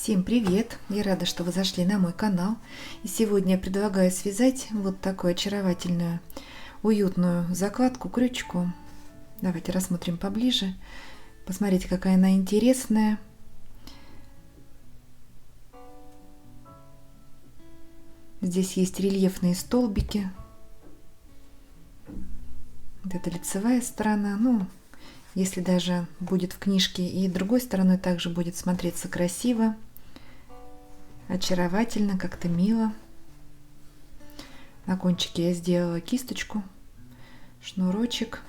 Всем привет! Я рада, что вы зашли на мой канал. И сегодня я предлагаю связать вот такую очаровательную, уютную закладку крючком. Давайте рассмотрим поближе. Посмотрите, какая она интересная. Здесь есть рельефные столбики. Вот это лицевая сторона. Ну, если даже будет в книжке и другой стороной, также будет смотреться красиво. Очаровательно, как-то мило. На кончике я сделала кисточку, шнурочек.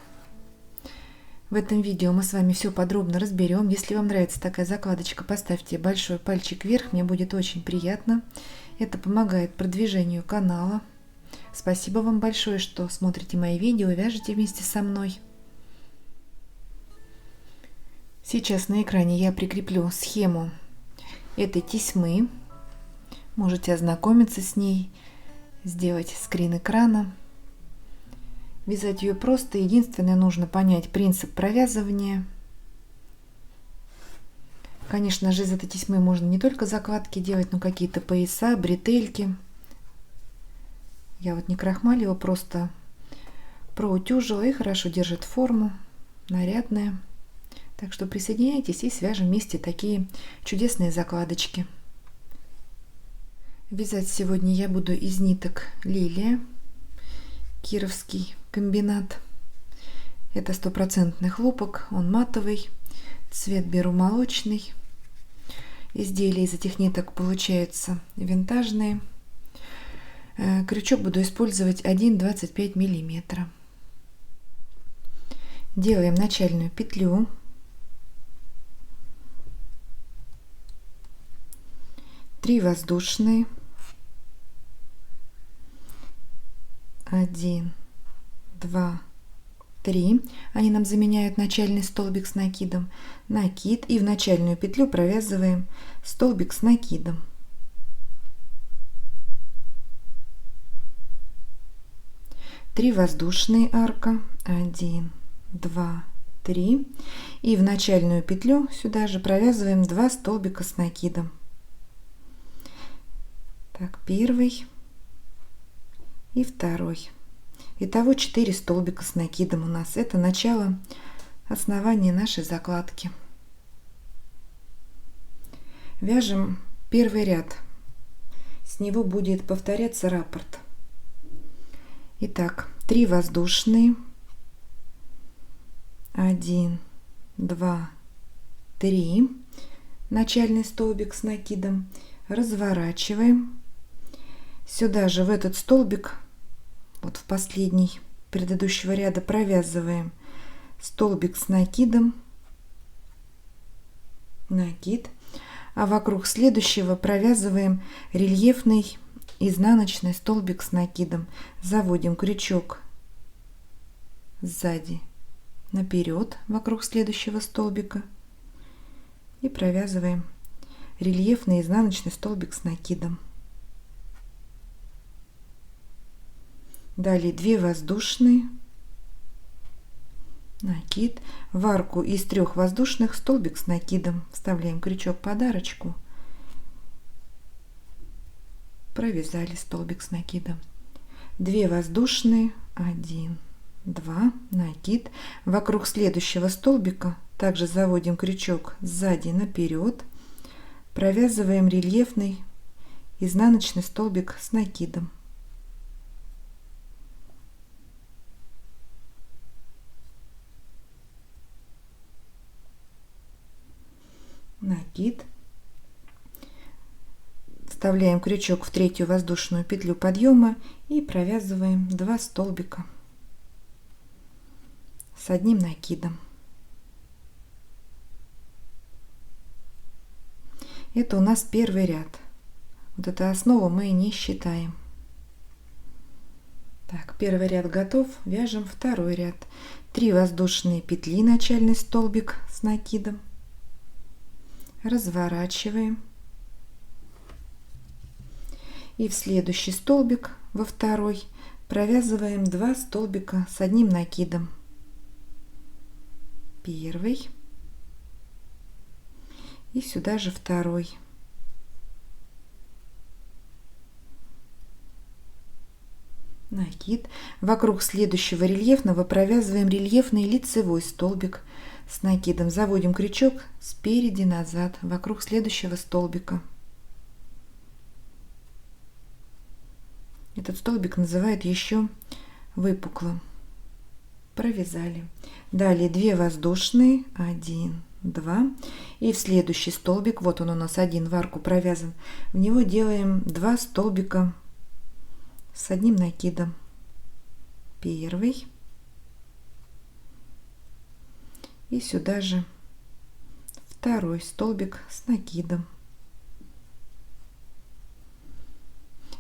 В этом видео мы с вами все подробно разберем. Если вам нравится такая закладочка, поставьте большой пальчик вверх, мне будет очень приятно. Это помогает продвижению канала. Спасибо вам большое, что смотрите мои видео и вяжете вместе со мной. Сейчас на экране я прикреплю схему этой тесьмы. Можете ознакомиться с ней, сделать скрин экрана. Вязать ее просто. Единственное, нужно понять принцип провязывания. Конечно же, из этой тесьмы можно не только закладки делать, но какие-то пояса, бретельки. Я вот не крахмалила, просто проутюжила и хорошо держит форму, нарядная. Так что присоединяйтесь и свяжем вместе такие чудесные закладочки. Вязать сегодня я буду из ниток Лилия, кировский комбинат. Это 100% хлопок, он матовый, цвет беру молочный. Изделия из этих ниток получаются винтажные. Крючок буду использовать 1,25 мм. Делаем начальную петлю. Три воздушные. 1, 2, 3. Они нам заменяют начальный столбик с накидом. Накид, и в начальную петлю провязываем столбик с накидом. Три воздушные арка. 1, 2, 3. И в начальную петлю сюда же провязываем 2 столбика с накидом. Так, первый и второй. Итого 4 столбика с накидом у нас. Это начало основания нашей закладки. Вяжем первый ряд. С него будет повторяться раппорт. Итак, 3 воздушные. 1, 2, 3. Начальный столбик с накидом. Разворачиваем. Сюда же в этот столбик, вот в последний предыдущего ряда, провязываем столбик с накидом, накид, а вокруг следующего провязываем рельефный изнаночный столбик с накидом. Заводим крючок сзади наперед вокруг следующего столбика и провязываем рельефный изнаночный столбик с накидом. Далее 2 воздушные, накид, в арку из 3 воздушных столбик с накидом. Вставляем крючок под арочку, провязали столбик с накидом. 2 воздушные, 1, 2, накид, вокруг следующего столбика также заводим крючок сзади наперед, провязываем рельефный изнаночный столбик с накидом. Накид, вставляем крючок в 3 воздушную петлю подъема и провязываем 2 столбика с одним накидом. Это у нас первый ряд. Вот эту основу мы не считаем. Так, первый ряд готов. Вяжем второй ряд. 3 воздушные петли, начальный столбик с накидом. Разворачиваем. И в следующий столбик, во второй, провязываем 2 столбика с одним накидом. Первый. И сюда же второй. накид. Вокруг следующего рельефного провязываем рельефный лицевой столбик с накидом. Заводим крючок спереди назад вокруг следующего столбика. Этот столбик называют еще выпуклым. Провязали. Далее 2 воздушные, 1, 2, и в следующий столбик, вот он у нас один в арку провязан, в него делаем 2 столбика с одним накидом. Первый, и сюда же второй столбик с накидом.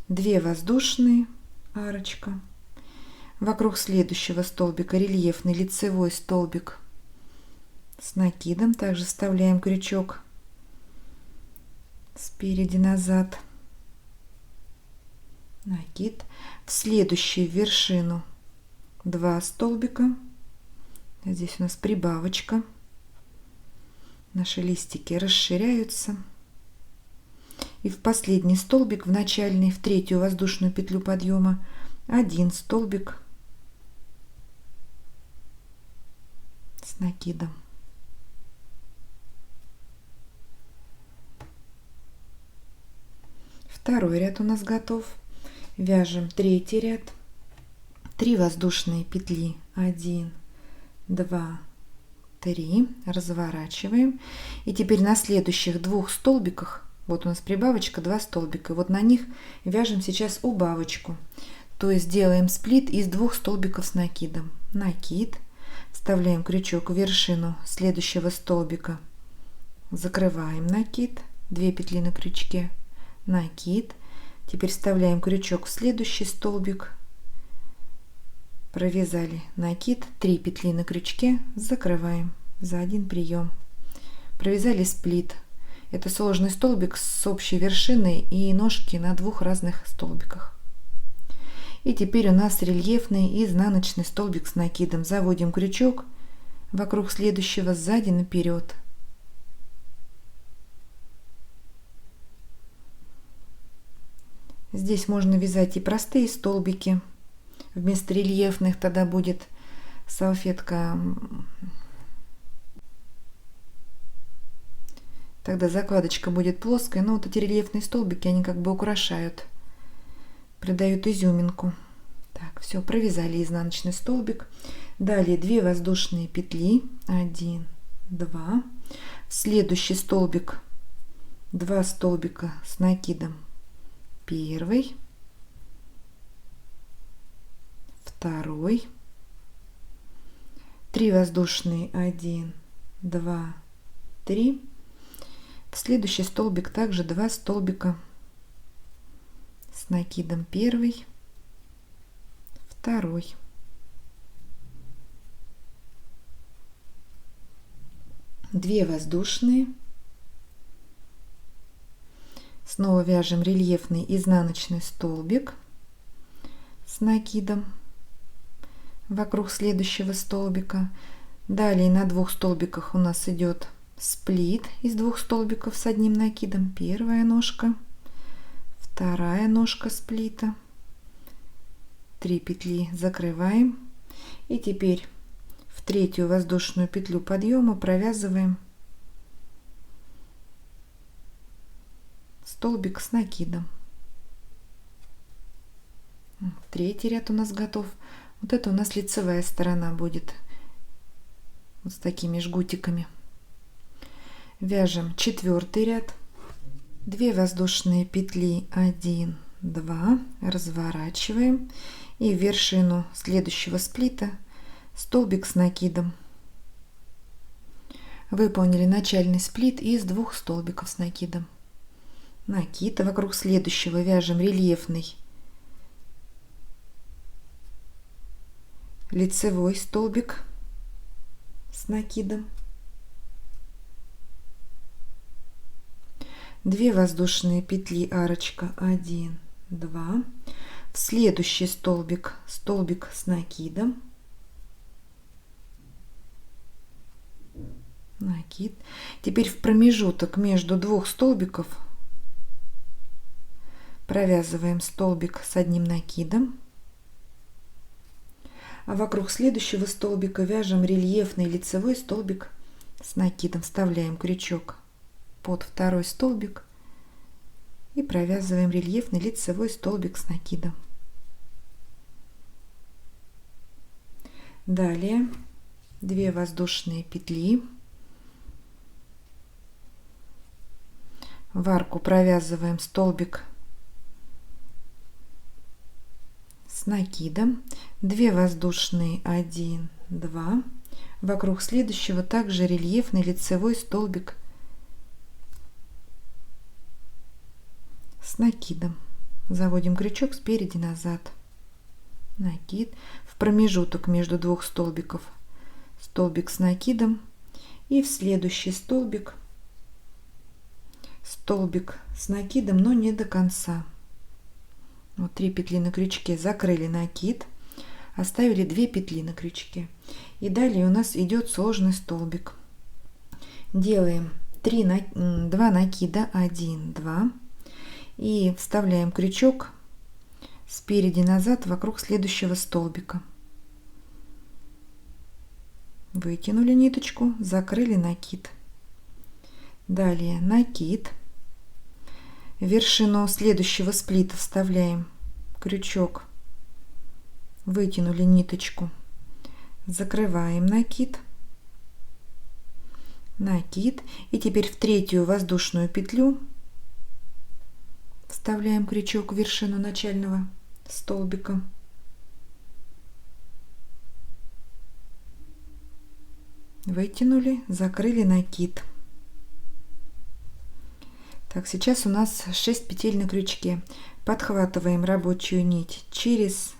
2 воздушные, арочка. Вокруг следующего столбика рельефный лицевой столбик с накидом. Также вставляем крючок спереди назад. Накид. В следующую вершину 2 столбика. Здесь у нас прибавочка. Наши листики расширяются. И в последний столбик, в начальный, в третью воздушную петлю подъема, 1 столбик с накидом. Второй ряд у нас готов. Вяжем третий ряд. 3 воздушные петли, 1, 2, 3, разворачиваем. И теперь на следующих 2 столбиках, вот у нас прибавочка, 2 столбика, вот на них вяжем сейчас убавочку. То есть делаем сплит из 2 столбиков с накидом. Накид. Вставляем крючок в вершину следующего столбика. Закрываем накид. 2 петли на крючке. Накид. Теперь вставляем крючок в следующий столбик. Провязали накид. 3 петли на крючке. Закрываем за один прием. Провязали сплит. Это сложный столбик с общей вершиной и ножки на 2 разных столбиках. И теперь у нас рельефный изнаночный столбик с накидом. Заводим крючок вокруг следующего сзади наперед. Здесь можно вязать и простые столбики. Вместо рельефных тогда будет салфетка. Тогда закладочка будет плоская. Но вот эти рельефные столбики, они как бы украшают. Придают изюминку. Так, все, провязали изнаночный столбик. Далее 2 воздушные петли. 1, 2. В следующий столбик 2 столбика с накидом. Первый. Второй. 3 воздушные. 1, 2, 3. В следующий столбик также 2 столбика с накидом. Первый, второй. Две воздушные. Снова вяжем рельефный изнаночный столбик с накидом вокруг следующего столбика. Далее на 2 столбиках у нас идет сплит из 2 столбиков с одним накидом. Первая ножка. Вторая ножка сплита. 3 петли закрываем. И теперь в третью воздушную петлю подъема провязываем столбик с накидом. Третий ряд у нас готов. Вот это у нас лицевая сторона будет. Вот с такими жгутиками. Вяжем 4-й ряд. 2 воздушные петли, 1, 2, разворачиваем, и в вершину следующего сплита столбик с накидом. Выполнили начальный сплит из 2 столбиков с накидом. Накид. Вокруг следующего вяжем рельефный лицевой столбик с накидом. 2 воздушные петли, арочка, 1, 2. В следующий столбик столбик с накидом. Накид. Теперь в промежуток между 2 столбиков провязываем столбик с одним накидом. А вокруг следующего столбика вяжем рельефный лицевой столбик с накидом. Вставляем крючок под второй столбик и провязываем рельефный лицевой столбик с накидом. Далее 2 воздушные петли. В арку провязываем столбик с накидом, 2 воздушные, 1, 2. Вокруг следующего также рельефный лицевой столбик с накидом. Заводим крючок спереди назад, накид, в промежуток между 2 столбиков столбик с накидом, и в следующий столбик с накидом, но не до конца. Вот 3 петли на крючке, закрыли накид, оставили 2 петли на крючке, и далее у нас идет сложный столбик. Делаем 2 накида, 1, 2, и вставляем крючок спереди назад вокруг следующего столбика. Вытянули ниточку, закрыли накид. Далее накид, в вершину следующего сплита вставляем крючок, вытянули ниточку, закрываем накид, накид, и теперь в 3-ю воздушную петлю вставляем крючок в вершину начального столбика, вытянули, закрыли накид. Так, сейчас у нас 6 петель на крючке. Подхватываем рабочую нить через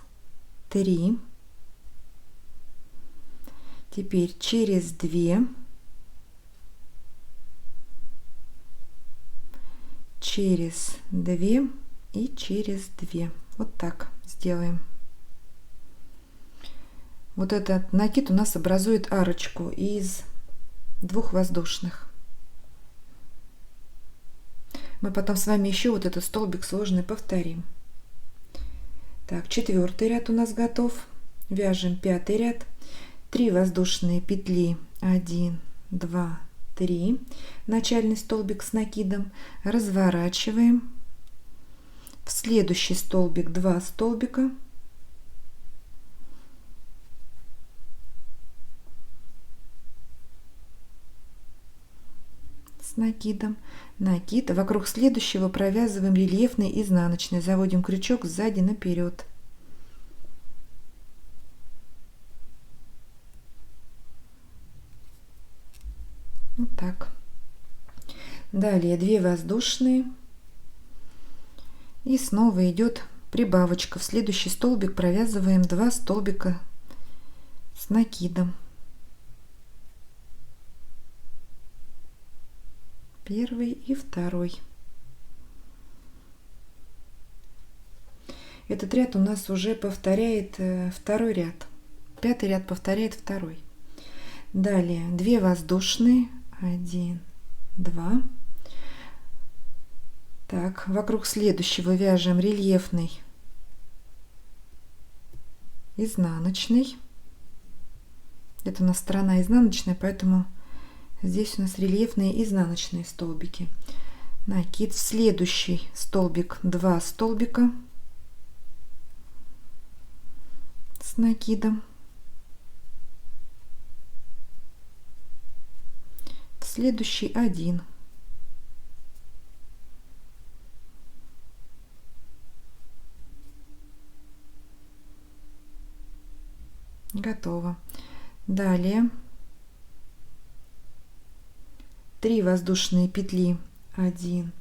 3, теперь через 2, через 2 и через 2. Вот так сделаем. Вот этот накид у нас образует арочку из 2 воздушных. Мы потом с вами еще вот этот столбик сложный повторим. Так, 4-й ряд у нас готов. Вяжем 5-й ряд. 3 воздушные петли, 1, 2, 3. Начальный столбик с накидом. Разворачиваем. В следующий столбик 2 столбика. С накидом, накид, вокруг следующего провязываем рельефный изнаночный, заводим крючок сзади наперед, вот так. Далее 2 воздушные, и снова идет прибавочка. В следующий столбик провязываем 2 столбика с накидом. Первый и второй. Этот ряд у нас уже повторяет 2-й ряд. 5-й ряд повторяет 2-й. Далее 2 воздушные, 1, 2. Так, вокруг следующего вяжем рельефный изнаночный. Это у нас сторона изнаночная, поэтому здесь у нас рельефные изнаночные столбики. Накид, в следующий столбик 2 столбика с накидом, в следующий 1. Готово. Далее 3 воздушные петли, 1,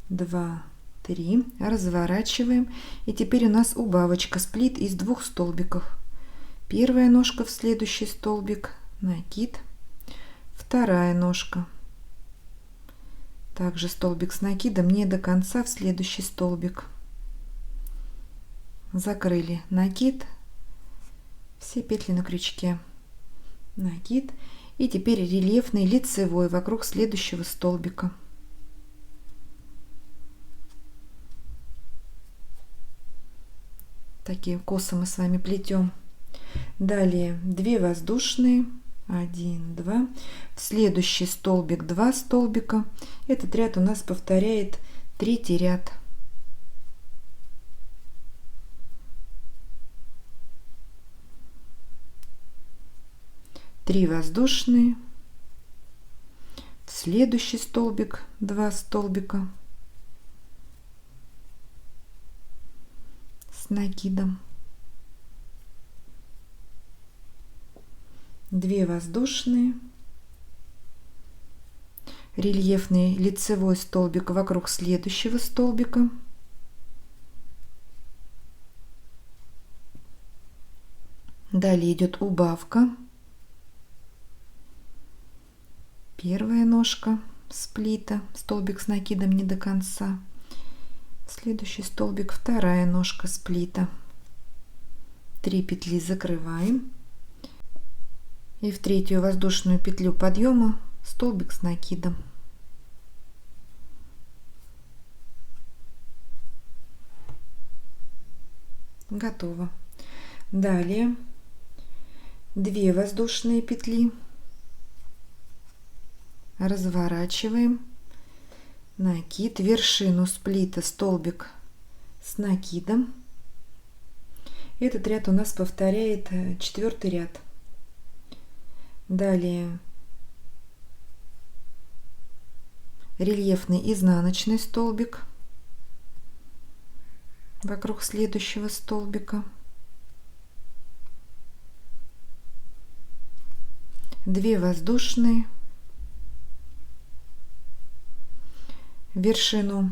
2, 3, разворачиваем, и теперь у нас убавочка, сплит из 2 столбиков. Первая ножка в следующий столбик, накид, вторая ножка, также столбик с накидом, не до конца, в следующий столбик, закрыли накид, все петли на крючке, накид. И теперь рельефный лицевой вокруг следующего столбика. Такие косы мы с вами плетем Далее 2 воздушные, 1, 2, в следующий столбик 2 столбика. Этот ряд у нас повторяет третий ряд. Три воздушные, в следующий столбик 2 столбика с накидом, 2 воздушные, рельефный лицевой столбик вокруг следующего столбика, далее идет убавка, первая ножка сплита, столбик с накидом не до конца, следующий столбик, вторая ножка сплита, 3 петли закрываем, и в третью воздушную петлю подъема столбик с накидом. Готово. Далее 2 воздушные петли, разворачиваем, накид, вершину сплита, столбик с накидом. Этот ряд у нас повторяет 4-й ряд. Далее рельефный изнаночный столбик вокруг следующего столбика, 2 воздушные, вершину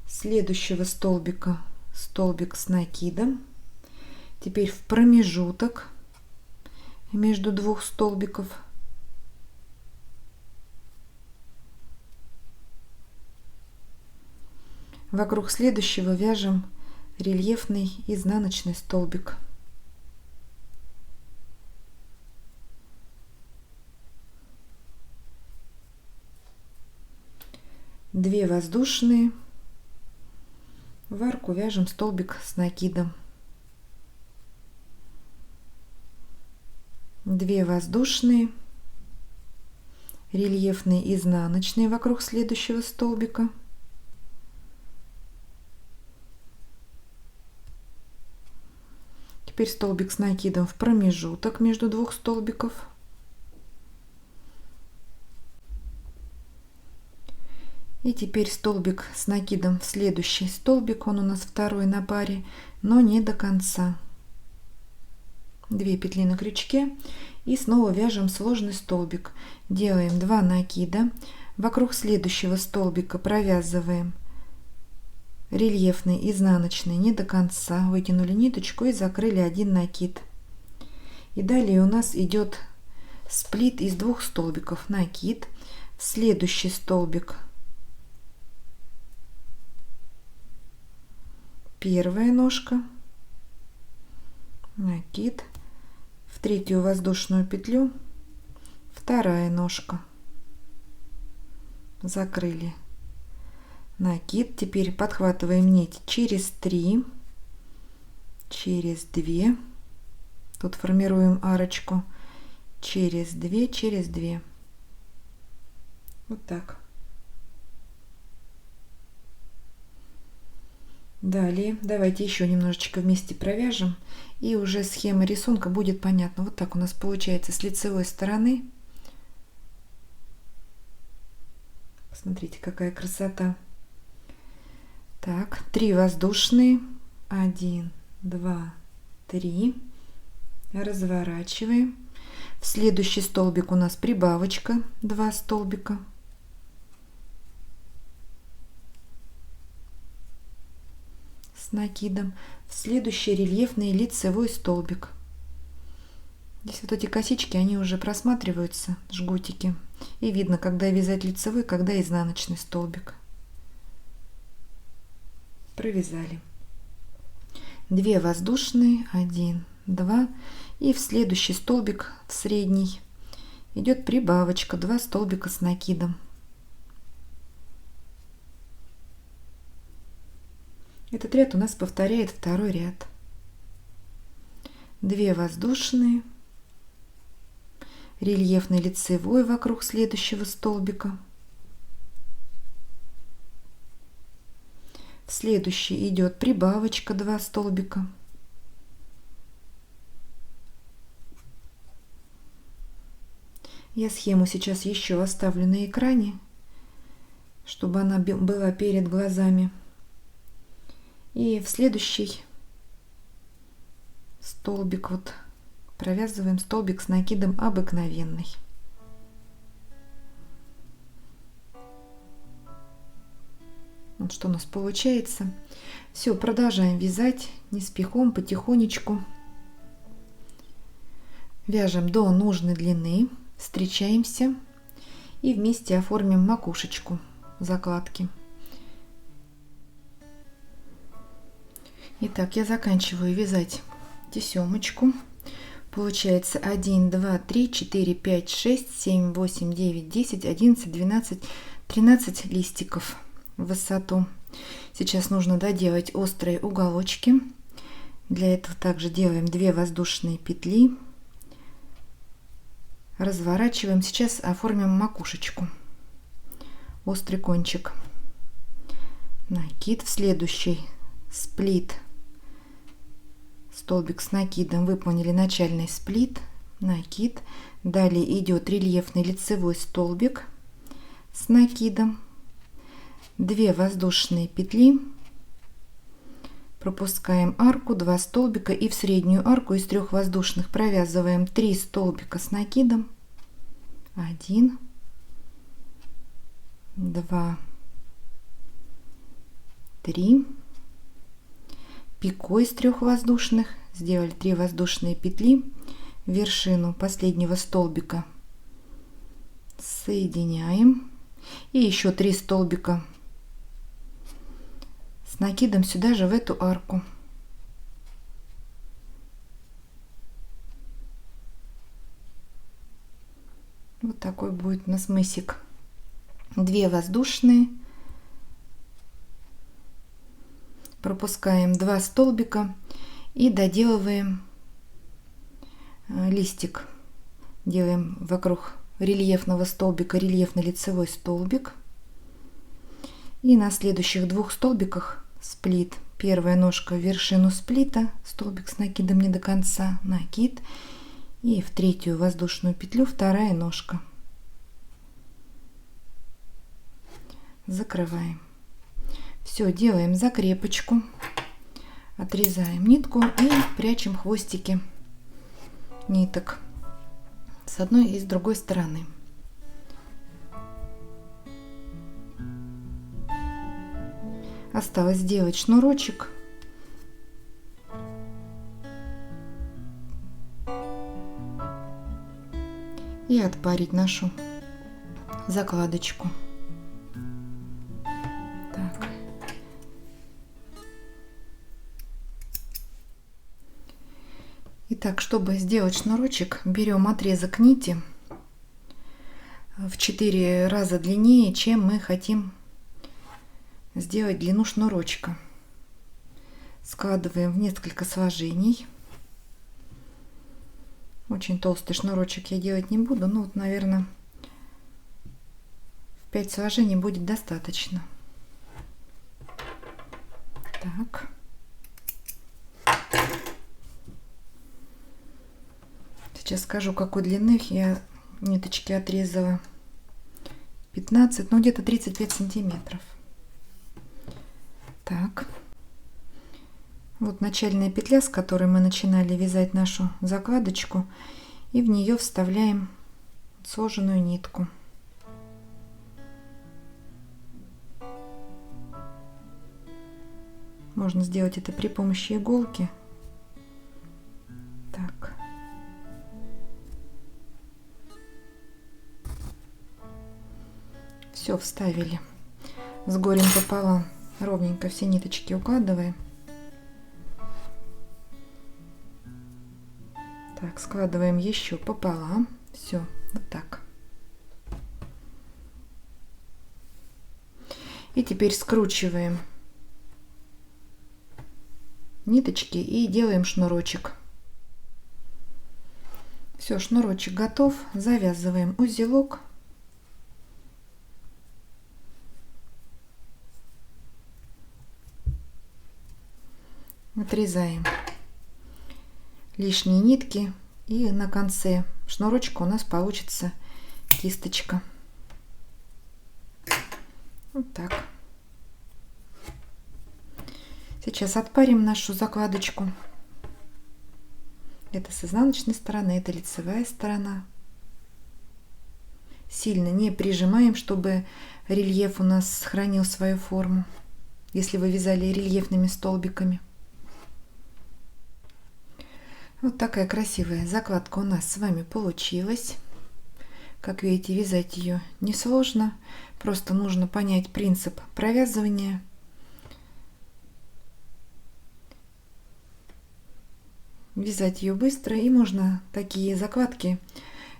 следующего столбика столбик с накидом, теперь в промежуток между 2 столбиков вокруг следующего вяжем рельефный изнаночный столбик. Две воздушные, в арку вяжем столбик с накидом, 2 воздушные, рельефный изнаночный вокруг следующего столбика, теперь столбик с накидом в промежуток между 2 столбиков, и теперь столбик с накидом в следующий столбик, он у нас второй на паре, но не до конца. 2 петли на крючке и снова вяжем сложный столбик, делаем 2 накида, вокруг следующего столбика провязываем рельефный изнаночный не до конца, вытянули ниточку и закрыли 1 накид. И далее у нас идет сплит из 2 столбиков, накид, следующий столбик, первая ножка, накид, в третью воздушную петлю, вторая ножка, закрыли, накид, теперь подхватываем нить через 3, через 2, тут формируем арочку, через 2, через 2, вот так. Далее давайте еще немножечко вместе провяжем, и уже схема рисунка будет понятна. Вот так у нас получается с лицевой стороны. Посмотрите, какая красота. Так, 3 воздушные, 1, 2, 3, разворачиваем. В следующий столбик у нас прибавочка, 2 столбика. С накидом, в следующий рельефный лицевой столбик. Здесь вот эти косички, они уже просматриваются, жгутики, и видно, когда вязать лицевой, когда изнаночный столбик. Провязали. 2 воздушные, 1, 2, и в следующий столбик, в средний, идет прибавочка, 2 столбика с накидом. Этот ряд у нас повторяет 2-й ряд. 2 воздушные, рельефный лицевой вокруг следующего столбика. В следующий идет прибавочка 2 столбика. Я схему сейчас еще оставлю на экране, чтобы она была перед глазами. И в следующий столбик вот провязываем столбик с накидом обыкновенный. Вот что у нас получается. Все, продолжаем вязать не спехом, потихонечку. Вяжем до нужной длины, встречаемся и вместе оформим макушечку закладки. Итак, я заканчиваю вязать тесемочку. Получается 1, 2, 3, 4, 5, 6, 7, 8, 9, 10, 11, 12, 13 листиков в высоту. Сейчас нужно доделать острые уголочки. Для этого также делаем 2 воздушные петли. Разворачиваем. Сейчас оформим макушечку. Острый кончик. Накид. В следующий сплит. Столбик с накидом. Выполнили начальный сплит. Накид. Далее идет рельефный лицевой столбик с накидом. 2 воздушные петли. Пропускаем арку, 2 столбика и в среднюю арку из 3 воздушных провязываем 3 столбика с накидом. 1, 2, 3. Пикой из 3 воздушных сделали 3 воздушные петли. Вершину последнего столбика соединяем и еще 3 столбика с накидом сюда же в эту арку. Вот такой будет у нас мысик. 2 воздушные. Пропускаем 2 столбика и доделываем листик. Делаем вокруг рельефного столбика рельефный лицевой столбик. И на следующих 2 столбиках сплит. Первая ножка в вершину сплита, столбик с накидом не до конца, накид. И в 3 воздушную петлю 2 ножка. Закрываем. Все, делаем закрепочку. Отрезаем нитку и прячем хвостики ниток с одной и с другой стороны. Осталось сделать шнурочек. И отпарить нашу закладочку. Так. Итак, чтобы сделать шнурочек, берем отрезок нити в 4 раза длиннее, чем мы хотим сделать длину шнурочка. Складываем в несколько сложений. Очень толстый шнурочек я делать не буду, но вот, наверное, в 5 сложений будет достаточно. Так. Сейчас скажу, какой длины я ниточки отрезала. 15, ну где-то 35 сантиметров. Так, вот начальная петля, с которой мы начинали вязать нашу закладочку, и в нее вставляем сложенную нитку. Можно сделать это при помощи иголки. Так. Все, вставили. С горем пополам. Ровненько все ниточки укладываем. Так, складываем еще пополам. Все, вот так. И теперь скручиваем ниточки и делаем шнурочек. Все, шнурочек готов. Завязываем узелок. Отрезаем лишние нитки, и на конце шнурочка у нас получится кисточка. Вот так. Сейчас отпарим нашу закладочку. Это с изнаночной стороны, это лицевая сторона. Сильно не прижимаем, чтобы рельеф у нас сохранил свою форму, если вы вязали рельефными столбиками. Вот такая красивая закладка у нас с вами получилась. Как видите, вязать ее несложно, просто нужно понять принцип провязывания. Вязать ее быстро, и можно такие закладки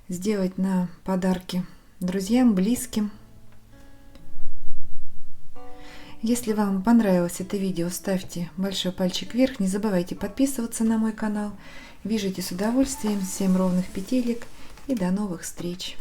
сделать на подарки друзьям, близким. Если вам понравилось это видео, ставьте большой пальчик вверх, не забывайте подписываться на мой канал. Вяжите с удовольствием, всем ровных петелек и до новых встреч!